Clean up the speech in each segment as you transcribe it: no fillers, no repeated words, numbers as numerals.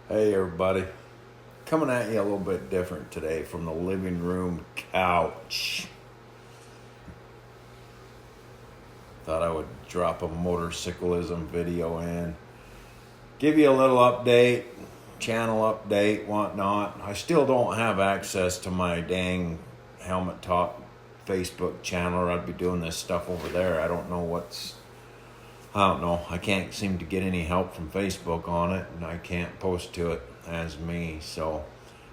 Hey everybody, coming at you a little bit different today from the living room couch. Thought I would drop a motorcyclism video in, give you a little update, channel update, whatnot. I still don't have access to my dang Helmet Talk Facebook channel, or I'd be doing this stuff over there. I don't know. I can't seem to get any help from Facebook on it, and I can't post to it as me. So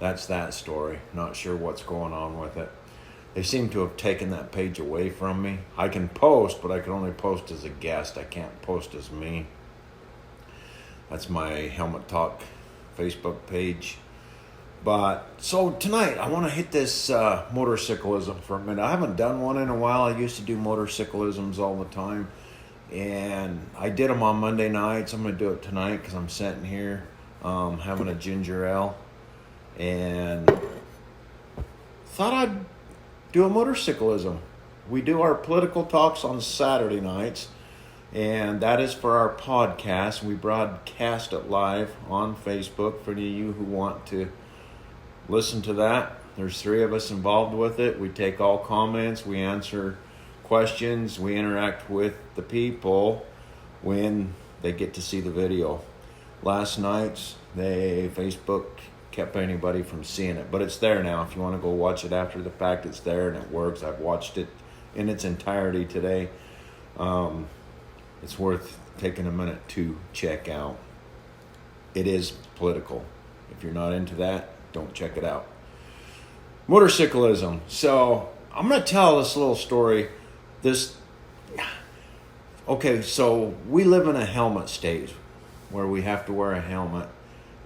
that's that story. Not sure what's going on with it. They seem to have taken that page away from me. I can post, but I can only post as a guest. I can't post as me. That's my Helmet Talk Facebook page. But so tonight I want to hit this motorcyclism for a minute. I haven't done one in a while. I used to do motorcyclisms all the time. And I did them on Monday nights. I'm going to do it tonight because I'm sitting here having a ginger ale. And thought I'd do a motorcyclism. We do our political talks on Saturday nights. And that is for our podcast. We broadcast it live on Facebook for any of you who want to listen to that. There's 3 of us involved with it. We take all comments. We answer questions. We interact with the people when they get to see the video. Last night's Facebook kept anybody from seeing it, but it's there now. If you want to go watch it after the fact, it's there and it works. I've watched it in its entirety today. It's worth taking a minute to check out. It is political. If you're not into that, don't check it out. Motorcyclism. So I'm going to tell this little story. So we live in a helmet state where we have to wear a helmet,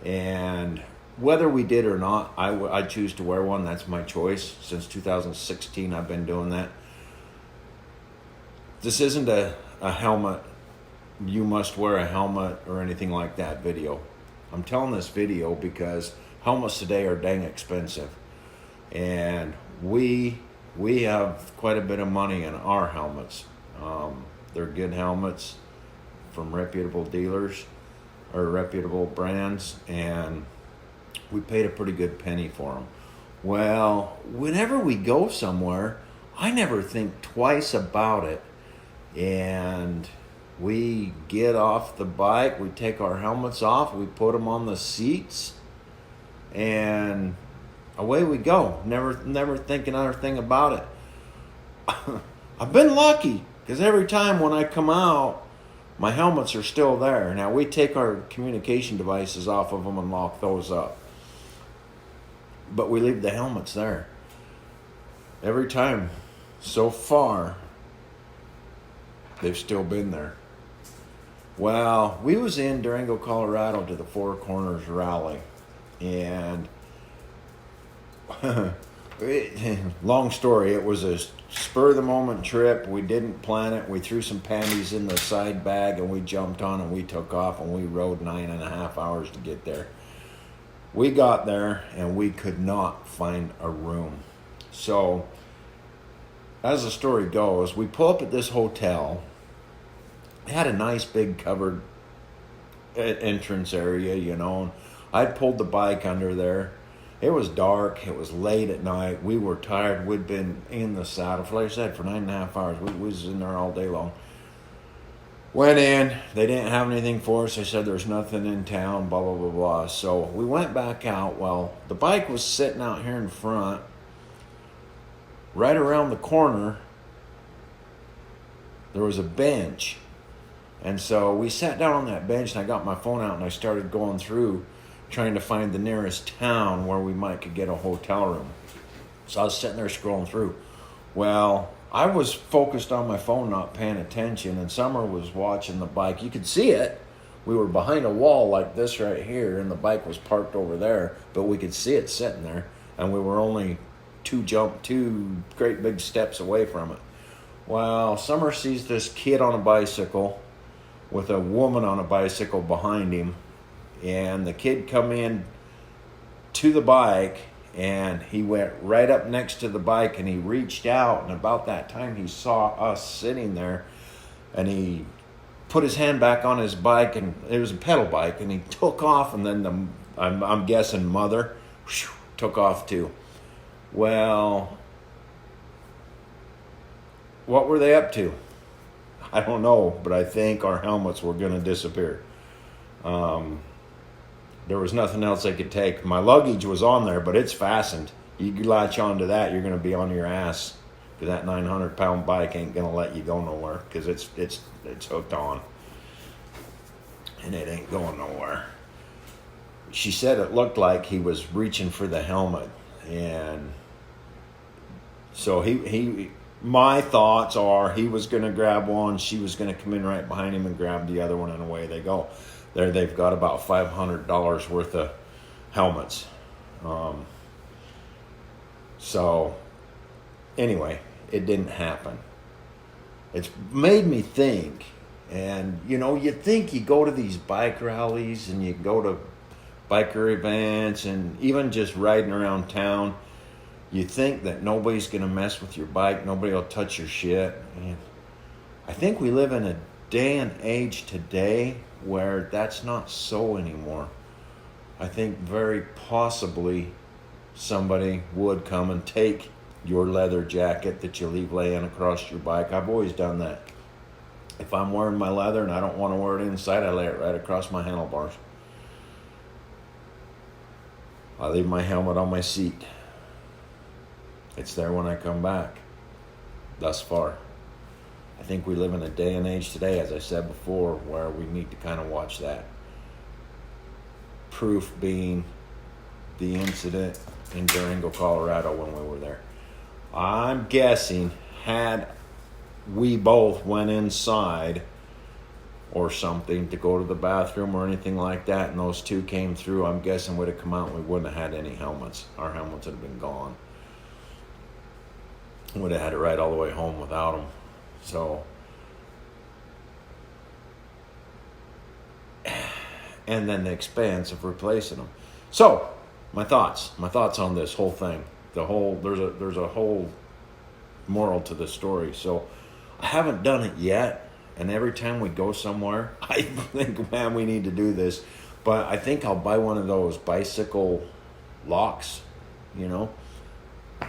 and whether we did or not, I choose to wear one. That's my choice. Since 2016, I've been doing that. This isn't a helmet, you must wear a helmet or anything like that video. I'm telling this video because helmets today are dang expensive, and we have quite a bit of money in our helmets. They're good helmets from reputable dealers or reputable brands, and we paid a pretty good penny for them. Well, whenever we go somewhere, I never think twice about it, and we get off the bike, we take our helmets off, we put them on the seats, and away we go. Never think another thing about it. I've been lucky because every time when I come out, my helmets are still there. Now we take our communication devices off of them and lock those up, but we leave the helmets there. Every time so far, they've still been there. Well, we was in Durango, Colorado to the Four Corners Rally, and long story, it was a spur-of-the-moment trip. We didn't plan it. We threw some panties in the side bag, and we jumped on, and we took off, and we rode 9.5 hours to get there. We got there, and we could not find a room. So, as the story goes, we pull up at this hotel. It had a nice big covered entrance area, and I'd pulled the bike under there. It was dark. It was late at night. We were tired. We'd been in the saddle, like I said, for 9.5 hours. We was in there all day long. Went in. They didn't have anything for us. They said there's nothing in town, blah, blah, blah, blah. So we went back out. Well, the bike was sitting out here in front. Right around the corner, there was a bench. And so we sat down on that bench, and I got my phone out, and I started going through trying to find the nearest town where we could get a hotel room. So I was sitting there scrolling through. Well, I was focused on my phone, not paying attention, and Summer was watching the bike. You could see it. We were behind a wall like this right here, and the bike was parked over there, but we could see it sitting there, and we were only two great big steps away from it. Well, Summer sees this kid on a bicycle with a woman on a bicycle behind him, and the kid come in to the bike, and he went right up next to the bike, and he reached out, and about that time he saw us sitting there, and he put his hand back on his bike, and it was a pedal bike, and he took off, and then I'm guessing mother took off too. Well, what were they up to? I don't know, but I think our helmets were going to disappear. There was nothing else they could take. My luggage was on there, but it's fastened. You latch onto that, you're going to be on your ass. Because that 900-pound bike ain't going to let you go nowhere. Because it's hooked on. And it ain't going nowhere. She said it looked like he was reaching for the helmet. And so my thoughts are he was going to grab one. She was going to come in right behind him and grab the other one, and away they go. There they've got about $500 worth of helmets. So anyway, it didn't happen. It's made me think, and you think you go to these bike rallies and you go to biker events and even just riding around town, you think that nobody's going to mess with your bike, nobody will touch your shit. And I think we live in a day and age today where that's not so anymore. I think very possibly somebody would come and take your leather jacket that you leave laying across your bike. I've always done that. If I'm wearing my leather and I don't want to wear it inside, I lay it right across my handlebars. I leave my helmet on my seat. It's there when I come back. Thus far. I think we live in a day and age today, as I said before, where we need to kind of watch that. Proof being the incident in Durango, Colorado when we were there. I'm guessing had we both went inside or something to go to the bathroom or anything like that and those two came through, I'm guessing would have come out and we wouldn't have had any helmets. Our helmets would have been gone. Would have had to ride all the way home without them. So, and then the expense of replacing them. So, my thoughts on this whole thing. There's a whole moral to this story. So, I haven't done it yet, and every time we go somewhere, I think, man, we need to do this. But I think I'll buy one of those bicycle locks,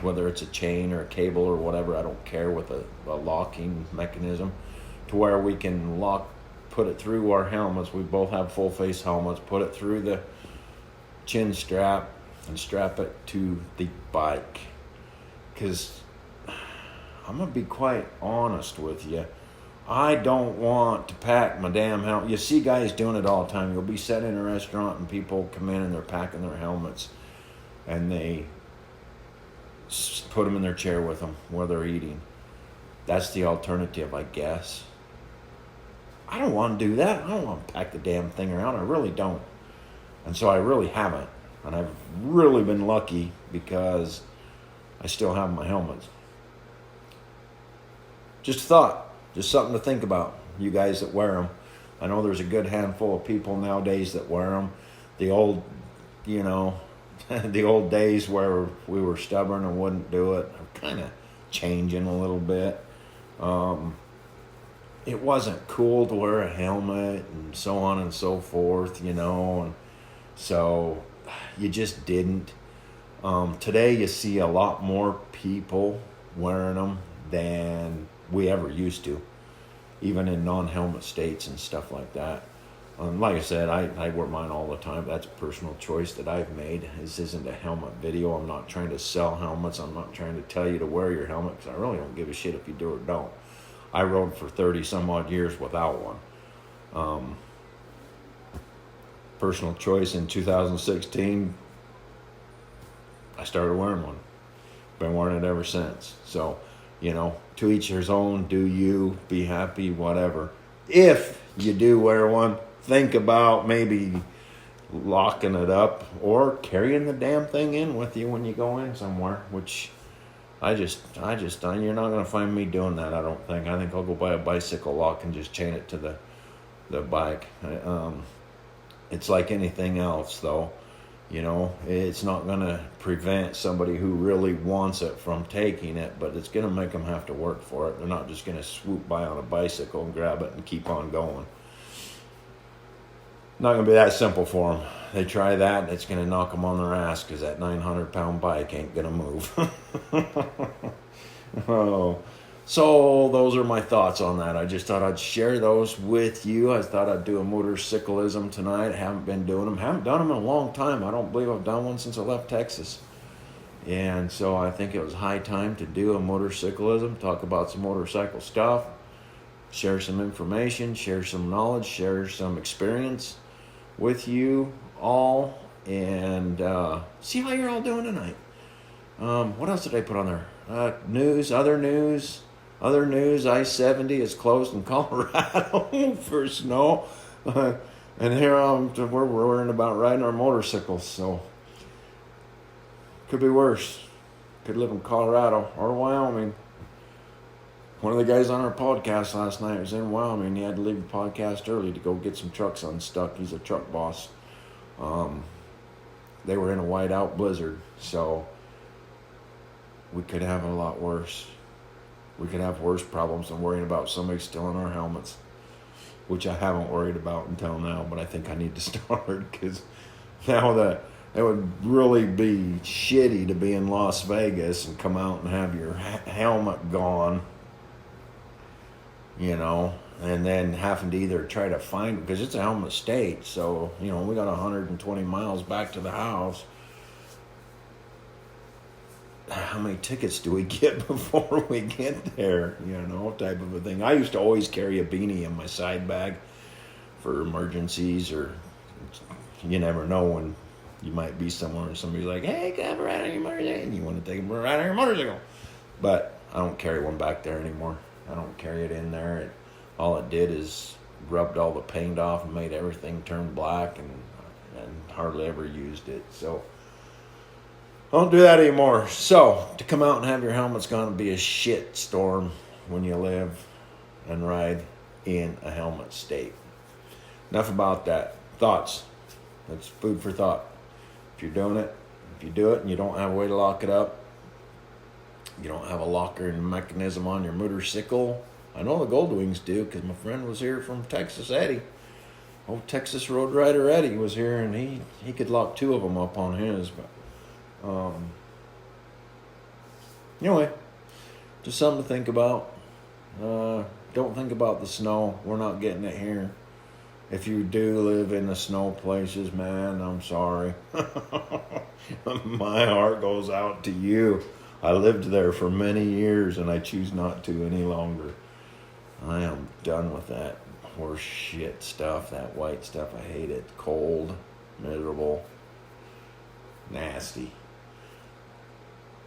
whether it's a chain or a cable or whatever, I don't care, with a locking mechanism to where we can put it through our helmets. We both have full face helmets, put it through the chin strap and strap it to the bike. Because I'm going to be quite honest with you. I don't want to pack my damn helmet. You see guys doing it all the time. You'll be sitting in a restaurant and people come in and they're packing their helmets and they put them in their chair with them while they're eating. That's the alternative, I guess. I don't want to do that. I don't want to pack the damn thing around. I really don't. And so I really haven't. And I've really been lucky because I still have my helmets. Just a thought. Just something to think about. You guys that wear them. I know there's a good handful of people nowadays that wear them. The old, the old days where we were stubborn and wouldn't do it are kind of changing a little bit. It wasn't cool to wear a helmet and so on and so forth, and so you just didn't. Today you see a lot more people wearing them than we ever used to, even in non-helmet states and stuff like that. Like I said, I wear mine all the time. That's a personal choice that I've made. This isn't a helmet video. I'm not trying to sell helmets. I'm not trying to tell you to wear your helmet because I really don't give a shit if you do or don't. I rode for 30 some odd years without one. Personal choice in 2016, I started wearing one. Been wearing it ever since. So, to each his own, do you, be happy, whatever. If you do wear one, think about maybe locking it up or carrying the damn thing in with you when you go in somewhere, which you're not going to find me doing that, I don't think. I think I'll go buy a bicycle lock and just chain it to the bike. It's like anything else, though. It's not going to prevent somebody who really wants it from taking it, but it's going to make them have to work for it. They're not just going to swoop by on a bicycle and grab it and keep on going. Not going to be that simple for them. they try that, it's going to knock them on their ass because that 900-pound bike ain't going to move. Oh, so those are my thoughts on that. I just thought I'd share those with you. I thought I'd do a motorcyclism tonight. I haven't been doing them. Haven't done them in a long time. I don't believe I've done one since I left Texas. And so I think it was high time to do a motorcyclism, talk about some motorcycle stuff, share some information, share some knowledge, share some experience with you all, and see how you're all doing tonight. What else did I put on there? Other news. I-70 is closed in Colorado for snow. And here we're worrying about riding our motorcycles, so could be worse. Could live in Colorado or Wyoming. One of the guys on our podcast last night was in Wyoming. He had to leave the podcast early to go get some trucks unstuck. He's a truck boss. They were in a whiteout blizzard, so we could have a lot worse. We could have worse problems than worrying about somebody stealing our helmets, which I haven't worried about until now, but I think I need to start, because now that it would really be shitty to be in Las Vegas and come out and have your helmet gone, you know, and then having to either try to find it, because it's a helmet state, so, you know, we got 120 miles back to the house. How many tickets do we get before we get there, you know, type of a thing. I used to always carry a beanie in my side bag for emergencies, or you never know when you might be somewhere and somebody's like, hey, can I have a ride on your motorcycle? And you want to take a ride on your motorcycle. But I don't carry one back there anymore. I don't carry it in there. All it did is rubbed all the paint off and made everything turn black, and hardly ever used it. So I don't do that anymore. So to come out and have your helmet's going to be a shit storm when you live and ride in a helmet state. Enough about that. Thoughts. That's food for thought. If you're doing it, if you do it and you don't have a way to lock it up, you don't have a locker mechanism on your motorcycle. I know the Goldwings do, because my friend was here from Texas, Eddie. Old Texas Road Rider Eddie was here, and he could lock 2 of them up on his. But anyway, just something to think about. Don't think about the snow. We're not getting it here. If you do live in the snow places, man, I'm sorry. My heart goes out to you. I lived there for many years, and I choose not to any longer. I am done with that horse shit stuff, that white stuff. I hate it. Cold, miserable, nasty.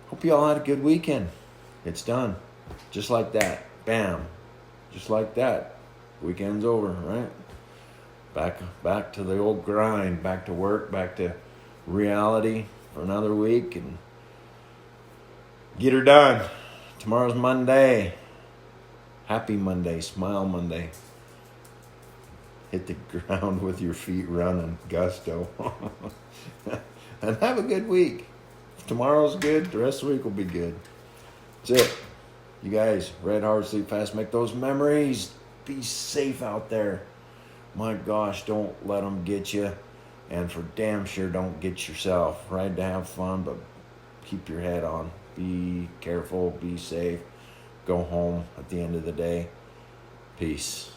Hope you all had a good weekend. It's done. Just like that. Bam. Just like that. Weekend's over, right? Back to the old grind. Back to work. Back to reality for another week. And get her done. Tomorrow's Monday. Happy Monday. Smile Monday. Hit the ground with your feet running. Gusto. And have a good week. If tomorrow's good, the rest of the week will be good. That's it. You guys, red hard, sleep fast, make those memories. Be safe out there. My gosh, don't let them get you. And for damn sure, don't get yourself. Ride to have fun, but keep your head on. Be careful, be safe. Go home at the end of the day. Peace.